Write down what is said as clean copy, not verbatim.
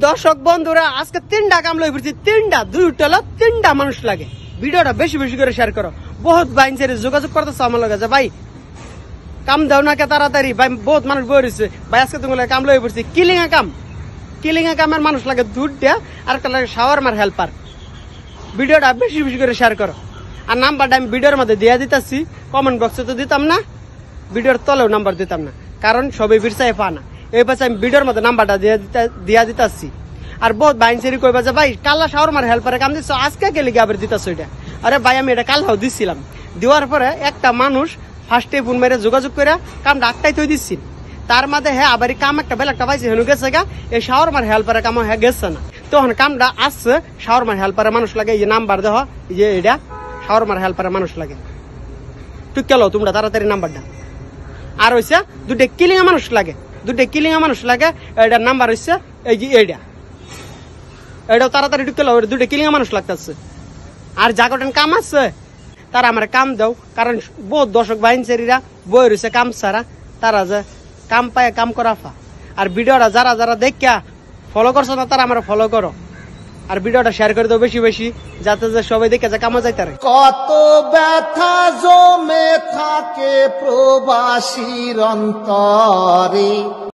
দর্শক বন্ধুরা আজকে 3টা কাম লই পড়ছি, 3টা 2টা হলো 3টা মানুষ লাগে। ভিডিওটা বেশি বেশি করে শেয়ার করো। বহুত বাইনসের যোগাযোগ করতেছে আমার লগে যে ভাই কাম দাও না কে তাড়াতাড়ি, ভাই বহুত মানুষ বই রয়েছে, ভাই আজকে তুমি কাম লই পড়ছি। কিলিং এ কামের মানুষ লাগে 2টা, আর একটা লাগে শাওয়ারমার হেল্পার। ভিডিওটা বেশি বেশি করে শেয়ার করো। আর নাম্বারটা আমি ভিডিওর মধ্যে দিয়ে দিতেছি, কমেন্ট বক্সে তো দিতাম না, ভিডিওর তলেও নাম্বার দিতাম না, কারণ সবাই বিরসাই পা না। এই পাশে আমি ভিডিওর মধ্যে নাম্বারটা দিয়া দিতেছি। আর বহুত বাইনসেরি কইবা যে ভাই কাল্লা শাওয়ারমার হেল্পারে কাম দিচ্ছ, আজকে কে লিগে আবার দিতেছ এটা? আরে ভাই আমি এটা কাল্লাও দিচ্ছিলাম, দেওয়ার পরে একটা মানুষ ফার্স্টে ফোন মেরে যোগাযোগ করে কামটা আটটাই তৈ দিচ্ছি। তার মধ্যে হ্যাঁ আবার কাম একটা বেলা একটা পাইছে হেনু গেছে গা, এই শাওয়ারমার হেল্পারে কাম হ্যাঁ গেছে না। তখন কামটা আসছে শাওয়ারমার হেল্পারে মানুষ লাগে, এই নাম্বার দেহ যে এটা শাওয়ারমার হেল্পারে মানুষ লাগে। তুই কেলো তোমরা তাড়াতাড়ি নাম্বারটা। আর হইছে 2টা কিলিং মানুষ লাগে, 2টা কিলিং মানুষ লাগে। এটার নাম্বার হচ্ছে এই যে এটাও তাড়াতাড়ি ঢুকে 2টা কিলিং মানুষ লাগতেছে। আর জাগটেন কাম আছে তারা আমার কাম দাও, কারণ বহুত দর্শক বাইনচেরিরা বই রয়েছে কাম ছাড়া, তারা যে কাম পায় কাম করা ফা। আর ভিডিওটা যারা যারা দেখা ফলো করছো না তারা আমার ফলো করো, আর ভিডিওটা শেয়ার করে দাও বেশি বেশি, যাতে যে সবাই দেখে যে কামে যাইতে পারে। কত ব্যথা জমে থাকে প্রবাসীর অন্তরে।